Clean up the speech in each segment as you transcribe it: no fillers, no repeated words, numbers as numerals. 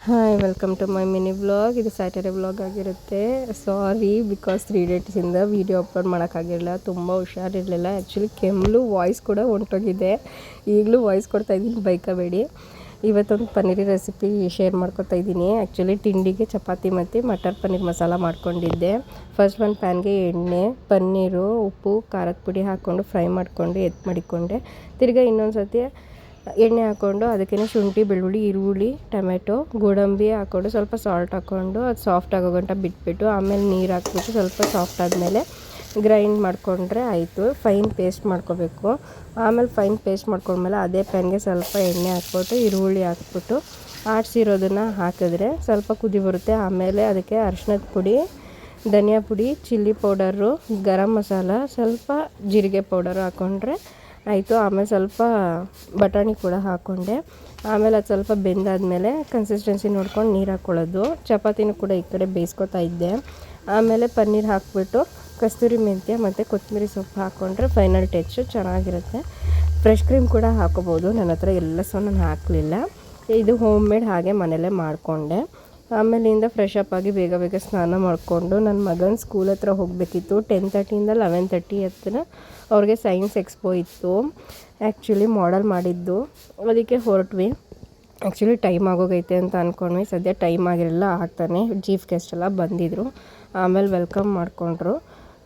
Hi welcome to my mini vlog. ಇದು Saturday vlog ಆಗಿರುತ್ತೆ. Sorry because 3 ಡೇಸಿಂದ video upload ಮಾಡೋಕ್ಕಾಗಿರಲಿಲ್ಲ. ತುಂಬ ಹುಷಾರಿರಲಿಲ್ಲ. ಆ್ಯಕ್ಚುಲಿ ಕೆಮ್ಮಲು ವಾಯ್ಸ್ ಕೂಡ ಹೊಂಟೋಗಿದೆ. ಈಗಲೂ ವಾಯ್ಸ್ ಕೊಡ್ತಾಯಿದ್ದೀನಿ, ಬೈಕಬೇಡಿ. ಇವತ್ತೊಂದು ಪನ್ನೀರ್ ರೆಸಿಪಿ ಶೇರ್ ಮಾಡ್ಕೊತಾ ಇದ್ದೀನಿ. ಆ್ಯಕ್ಚುಲಿ ತಿಂಡಿಗೆ ಚಪಾತಿ ಮತ್ತು ಮಟರ್ ಪನ್ನೀರ್ ಮಸಾಲ ಮಾಡ್ಕೊಂಡಿದ್ದೆ. ಫಸ್ಟ್ ಒಂದು ಪ್ಯಾನ್ಗೆ ಎಣ್ಣೆ, ಪನ್ನೀರು, ಉಪ್ಪು, ಖಾರದ ಪುಡಿ ಹಾಕ್ಕೊಂಡು ಫ್ರೈ ಮಾಡಿಕೊಂಡು ಮಡಿಕೊಂಡೆ. ತಿರ್ಗಾ ಇನ್ನೊಂದು ಸರ್ತಿ ಎಣ್ಣೆ ಹಾಕ್ಕೊಂಡು ಅದಕ್ಕೆ ಶುಂಠಿ, ಬೆಳ್ಳುಳ್ಳಿ, ಈರುಳ್ಳಿ, ಟೊಮೆಟೊ, ಗೋಡಂಬಿ ಹಾಕ್ಕೊಂಡು ಸ್ವಲ್ಪ ಸಾಲ್ಟ್ ಹಾಕ್ಕೊಂಡು ಅದು ಸಾಫ್ಟ್ ಆಗೋ ಗಂಟ ಬಿಟ್ಬಿಟ್ಟು ಆಮೇಲೆ ನೀರು ಹಾಕ್ಬಿಟ್ಟು ಸ್ವಲ್ಪ ಸಾಫ್ಟ್ ಆದಮೇಲೆ ಗ್ರೈಂಡ್ ಮಾಡಿಕೊಂಡ್ರೆ ಆಯಿತು. ಫೈನ್ ಪೇಸ್ಟ್ ಮಾಡ್ಕೋಬೇಕು. ಆಮೇಲೆ ಫೈನ್ ಪೇಸ್ಟ್ ಮಾಡ್ಕೊಂಡ್ಮೇಲೆ ಅದೇ ಪ್ಯಾನ್ಗೆ ಸ್ವಲ್ಪ ಎಣ್ಣೆ ಹಾಕ್ಬಿಟ್ಟು ಈರುಳ್ಳಿ ಹಾಕ್ಬಿಟ್ಟು ಆಡಿಸಿರೋದನ್ನು ಹಾಕಿದ್ರೆ ಸ್ವಲ್ಪ ಕುದಿ ಬರುತ್ತೆ. ಆಮೇಲೆ ಅದಕ್ಕೆ ಅರಿಶಿಣದ ಪುಡಿ, ಧನಿಯಾ ಪುಡಿ, ಚಿಲ್ಲಿ ಪೌಡರು, ಗರಂ ಮಸಾಲ, ಸ್ವಲ್ಪ ಜೀರಿಗೆ ಪೌಡರು ಹಾಕ್ಕೊಂಡ್ರೆ ಆಯಿತು. ಆಮೇಲೆ ಸ್ವಲ್ಪ ಬಟಾಣಿ ಕೂಡ ಹಾಕ್ಕೊಂಡೆ. ಆಮೇಲೆ ಅದು ಸ್ವಲ್ಪ ಬೆಂದಾದಮೇಲೆ ಕನ್ಸಿಸ್ಟೆನ್ಸಿ ನೋಡ್ಕೊಂಡು ನೀರು ಹಾಕ್ಕೊಳ್ಳೋದು. ಚಪಾತಿನೂ ಕೂಡ ಈ ಕಡೆ ಬೇಯಿಸ್ಕೊತಾ ಇದ್ದೆ. ಆಮೇಲೆ ಪನ್ನೀರ್ ಹಾಕ್ಬಿಟ್ಟು ಕಸ್ತೂರಿ ಮೆಂತ್ಯ ಮತ್ತು ಕೊತ್ತಂಬರಿ ಸೊಪ್ಪು ಹಾಕ್ಕೊಂಡ್ರೆ ಫೈನಲ್ ಟಚ್ಚು ಚೆನ್ನಾಗಿರುತ್ತೆ. ಫ್ರೆಶ್ ಕ್ರೀಮ್ ಕೂಡ ಹಾಕೋಬೋದು. ನನ್ನ ಹತ್ರ ಎಲ್ಲ ನಾನು ಹಾಕಲಿಲ್ಲ. ಇದು ಹೋಮ್ ಮೇಡ್, ಹಾಗೆ ಮನೆಯಲ್ಲೇ ಮಾಡಿಕೊಂಡೆ. ಆಮೇಲಿಂದ ಫ್ರೆಶ್ ಅಪ್ ಆಗಿ ಬೇಗ ಬೇಗ ಸ್ನಾನ ಮಾಡಿಕೊಂಡು ನನ್ನ ಮಗನ ಸ್ಕೂಲ್ ಹತ್ರ ಹೋಗಬೇಕಿತ್ತು. 10:30 11:30 ಹತ್ರ ಅವ್ರಿಗೆ ಸೈನ್ಸ್ ಎಕ್ಸ್ಪೋ ಇತ್ತು. ಆ್ಯಕ್ಚುಲಿ ಮಾಡೆಲ್ ಮಾಡಿದ್ದು, ಅದಕ್ಕೆ ಹೊರಟ್ವಿ. ಆ್ಯಕ್ಚುಲಿ ಟೈಮ್ ಆಗೋಗೈತೆ ಅಂತ ಅಂದ್ಕೊಂಡ್ವಿ. ಸದ್ಯ ಟೈಮ್ ಆಗಿರಲಿಲ್ಲ, ಆಗ್ತಾನೆ ಚೀಫ್ ಗೆಸ್ಟ್ ಎಲ್ಲ ಬಂದಿದ್ದರು. ಆಮೇಲೆ ವೆಲ್ಕಮ್ ಮಾಡಿಕೊಂಡ್ರು.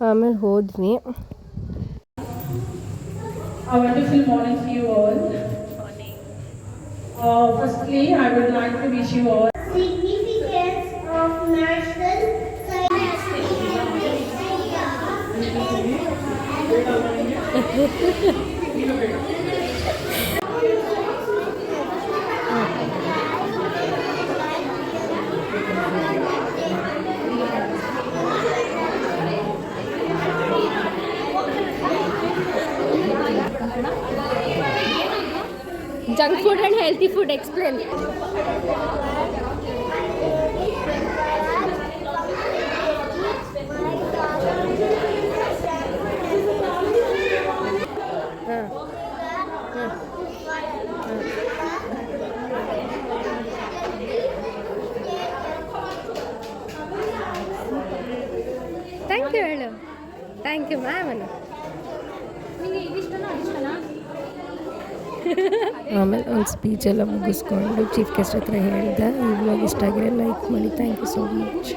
ಆಮೇಲೆ ಹೋದ್ವಿ. Firstly, I would like to wish you all significance of national Junk food and healthy food, explain. Thank you ಹೇಳು. Thank you ma'am. ಆಮೇಲೆ ಒಂದು ಸ್ಪೀಚೆಲ್ಲ ಮುಗಿಸ್ಕೊಂಡು ಚೀಫ್ ಗೆಸ್ಟ್ ಹತ್ರ ಹೇಳಿದೆ. ಈ ವ್ಲಾಗ್ ಇಷ್ಟ ಆಗಿರೋ ಲೈಕ್ ಮಾಡಿ. Thank you so much.